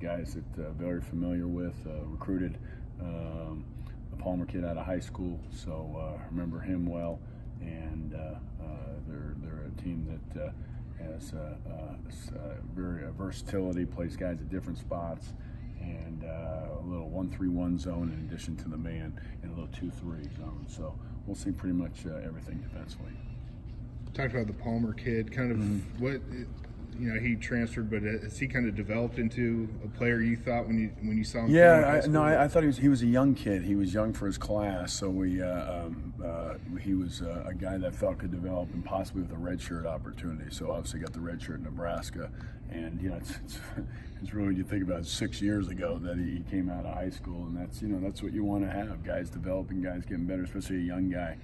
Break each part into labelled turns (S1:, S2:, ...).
S1: guys that very familiar with, recruited the Palmer kid out of high school, so remember him well, and they're a team that has very versatility, plays guys at different spots, and a little 1-3-1 zone in addition to the man, and a little 2-3 zone. So we'll see pretty much everything defensively.
S2: Talked about the Palmer kid, kind of what, he transferred, but has he kind of developed into a player you thought when you saw him?
S1: Yeah, I thought he was a young kid. He was young for his class, so he was a guy that felt could develop and possibly with a redshirt opportunity. So obviously got the redshirt in Nebraska, and it's really, you think about it, 6 years ago that he came out of high school, and that's what you want to have, guys developing, guys getting better, especially a young guy.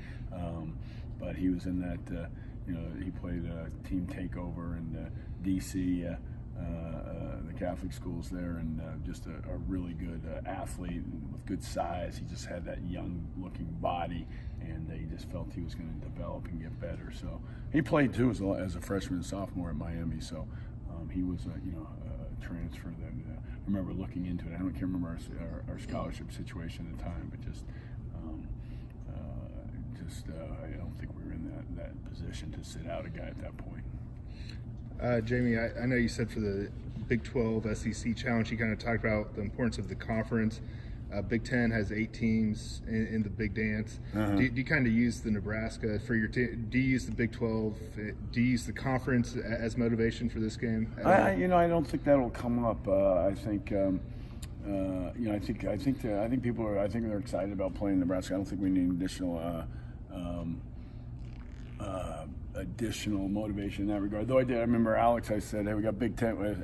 S1: But he was in that. He played a team takeover in D.C., the Catholic schools there, and just a really good athlete with good size. He just had that young-looking body, and he just felt he was going to develop and get better. So he played too as a freshman and sophomore at Miami. So he was a transfer that I remember looking into it. I can't remember our scholarship situation at the time, but I don't think we were in that position to sit out a guy at that point.
S2: Jamie, I know you said for the Big 12 SEC Challenge, you kind of talked about the importance of the conference. Big 10 has 8 teams in the Big Dance. Do you kind of use the Nebraska for your team? Do you use the Big 12? Do you use the conference as motivation for this game?
S1: I don't think that'll come up. I think. I think people are. I think they're excited about playing Nebraska. I don't think we need additional motivation in that regard. Though I remember Alex. I said, "Hey, we got Big Ten."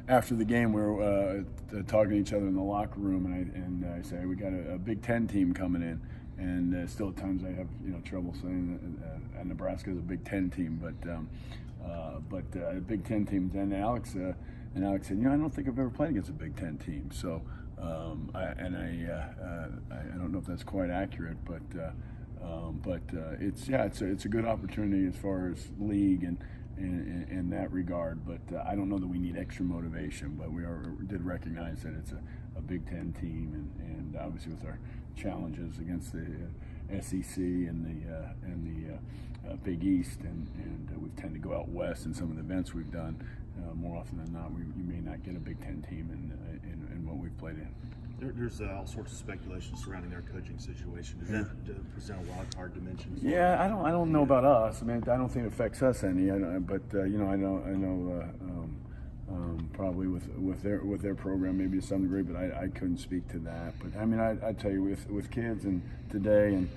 S1: After the game, we were talking to each other in the locker room, and I said, "We got a Big Ten team coming in." And still, at times, I have trouble saying that Nebraska is a Big Ten team, but a Big Ten team. And Alex said, I don't think I've ever played against a Big Ten team. So, I don't know if that's quite accurate, but it's a good opportunity as far as league and in that regard. But I don't know that we need extra motivation. But we did recognize that it's a Big Ten team, and obviously with our challenges against the SEC and the Big East, and we tend to go out west in some of the events we've done. More often than not, you may not get a Big Ten team in what we've played in.
S3: There's all sorts of speculation surrounding their coaching situation. Does that present a wild card dimension?
S1: Yeah, I don't know about us. I mean, I don't think it affects us any. I know probably with their program maybe to some degree, but I couldn't speak to that. But I mean, I tell you, with kids and today and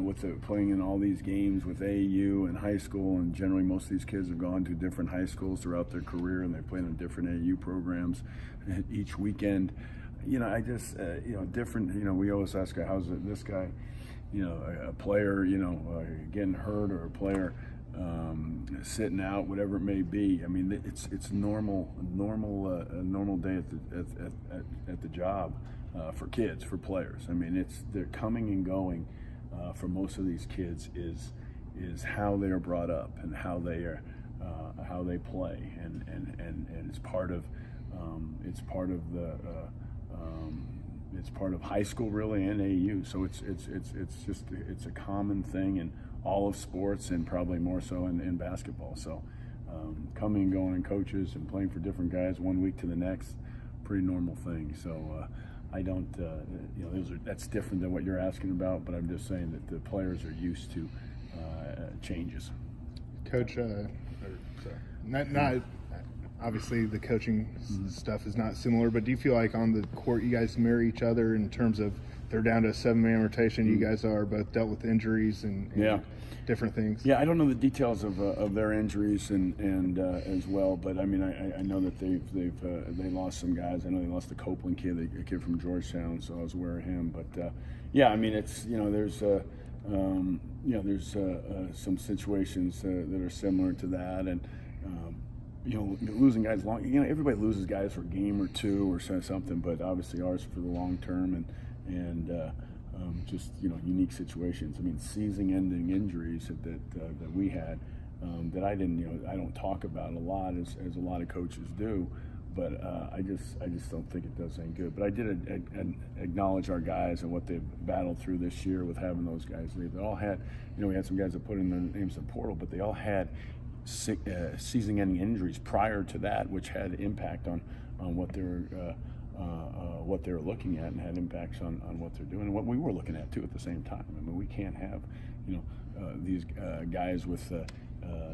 S1: with playing in all these games with AAU and high school, and generally most of these kids have gone to different high schools throughout their career, and they played in different AAU programs each weekend. Different. We always ask, how's this guy? A player, getting hurt, or a player sitting out, whatever it may be. I mean, it's normal day at the job for kids, for players. I mean, they're coming and going. For most of these kids is how they are brought up and how they play, and it's part of it's part of high school really, and AAU. So it's a common thing in all of sports, and probably more so in basketball. So coming and going coaches and playing for different guys one week to the next, pretty normal thing. So I don't, that's different than what you're asking about, but I'm just saying that the players are used to changes.
S2: Coach, not obviously the coaching stuff is not similar, but do you feel like on the court you guys mirror each other in terms of they're down to a 7-man rotation, you guys are both dealt with injuries and different things? Yeah,
S1: I don't know the details of their injuries and as well, but I mean I know that they lost some guys. I know they lost the Copeland kid, a kid from Georgetown, so I was aware of him. But I mean it's there's some situations that are similar to that, and losing guys long. Everybody loses guys for a game or two or something, but obviously ours for the long term and just unique situations. I mean, season-ending injuries that we had that I don't talk about a lot as a lot of coaches do. but I just don't think it does any good. But I did acknowledge our guys and what they've battled through this year with having those guys leave. They all had, we had some guys that put in their names in the portal, but they all had season-ending injuries prior to that, which had impact on what they were looking at, and had impacts on what they're doing and what we were looking at too at the same time. I mean, we can't have these guys with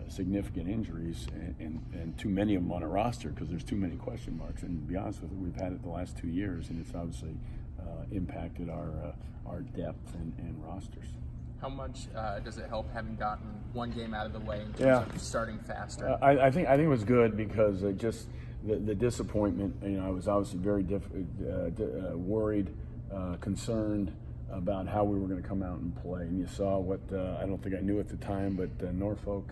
S1: significant injuries and too many of them on a roster, because there's too many question marks. And to be honest with you, we've had it the last 2 years, and it's obviously impacted our depth and rosters.
S4: How much does it help having gotten one game out of the way in terms of starting faster?
S1: I think it was good, because just the disappointment. I was obviously very worried, concerned about how we were going to come out and play. And you saw what I don't think I knew at the time, but Norfolk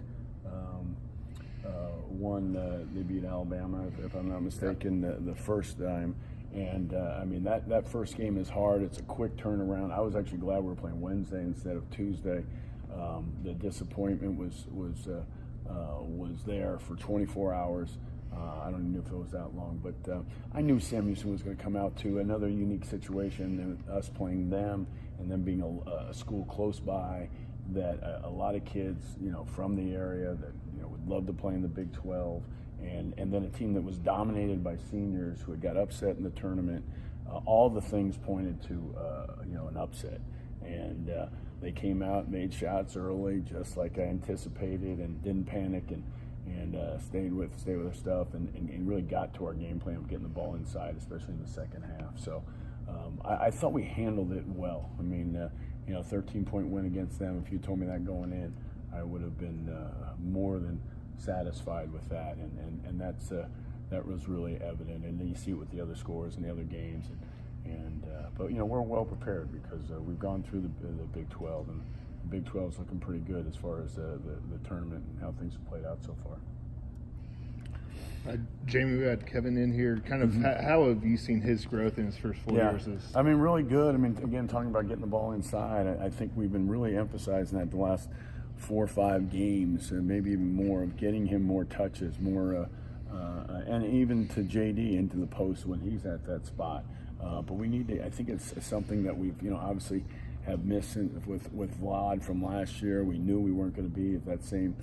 S1: won. They beat Alabama, if I'm not mistaken, the first time. And I mean, that first game is hard. It's a quick turnaround. I was actually glad we were playing Wednesday instead of Tuesday. The disappointment was there for 24 hours. I don't even know if it was that long, but I knew Sam Houston was going to come out to another unique situation, and us playing them, and them being a school close by that a lot of kids, from the area that would love to play in the Big 12. And then a team that was dominated by seniors who had got upset in the tournament. All the things pointed to an upset, and they came out, made shots early, just like I anticipated, and didn't panic, and stayed with their stuff, and really got to our game plan of getting the ball inside, especially in the second half. So I thought we handled it well. I mean, 13-point win against them. If you told me that going in, I would have been more than satisfied with that, and that was really evident. And then you see it with the other scores and the other games, but we're well prepared, because we've gone through the Big 12, and the Big 12 is looking pretty good as far as the tournament and how things have played out so far.
S2: Jamie, we had Kevin in here. Kind of, how have you seen his growth in his first 4 years?
S1: I mean, really good. I mean, again, talking about getting the ball inside, I think we've been really emphasizing that the last 4 or 5 games, and maybe even more, of getting him more touches, more, and even to JD into the post when he's at that spot. But we need to. I think it's something that we've, obviously have missed with Vlad from last year. We knew we weren't going to be at that same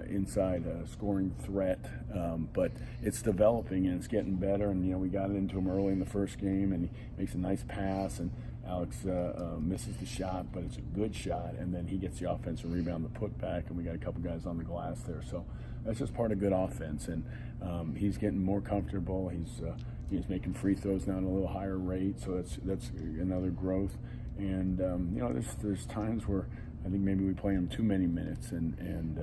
S1: inside scoring threat, but it's developing and it's getting better. And we got it into him early in the first game, and he makes a nice pass, and Alex misses the shot, but it's a good shot, and then he gets the offensive rebound, the putback, and we got a couple guys on the glass there. So that's just part of good offense, and he's getting more comfortable. He's making free throws now at a little higher rate, so that's another growth. And there's times where I think maybe we play him too many minutes, and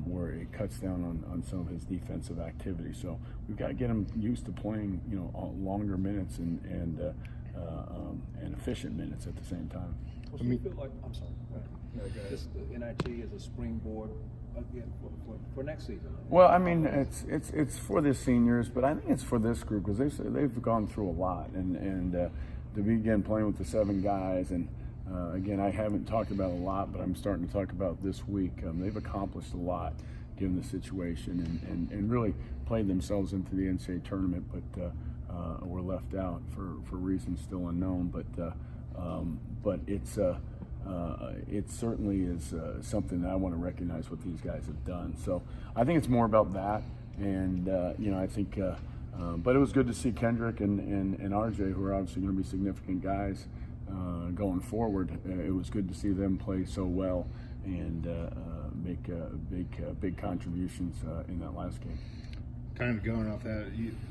S1: where it cuts down on some of his defensive activity. So we've got to get him used to playing longer minutes and efficient minutes at the same time.
S5: Well, so you feel like, I'm sorry, this NIT is a springboard again for next season?
S1: Well, I mean, it's for the seniors, but I think it's for this group, because they've gone through a lot, and to begin playing with the 7 guys, and again, I haven't talked about a lot, but I'm starting to talk about this week. They've accomplished a lot given the situation, and really played themselves into the NCAA tournament, but were left out for reasons still unknown. But it certainly is something that I want to recognize what these guys have done. So I think it's more about that, and I think. But it was good to see Kendrick and RJ, who are obviously going to be significant guys going forward. It was good to see them play so well and make big contributions in that last game.
S2: Kind of going off that,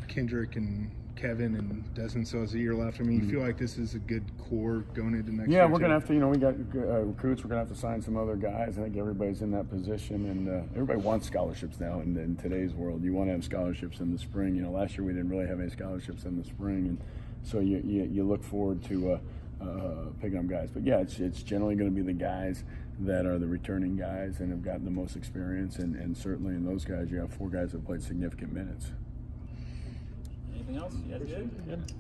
S2: Kendrick and Kevin and Desmond, so it's a year left. I mean, you feel like this is a good core going into next year?
S1: Yeah, we're going to have to, we got recruits. We're going to have to sign some other guys. I think everybody's in that position, and everybody wants scholarships now in today's world. You want to have scholarships in the spring. Last year we didn't really have any scholarships in the spring, and so you look forward to picking up guys. But yeah, it's generally going to be the guys that are the returning guys and have gotten the most experience, and certainly in those guys, you have 4 guys that played significant minutes.
S4: Anything else? Yes, good.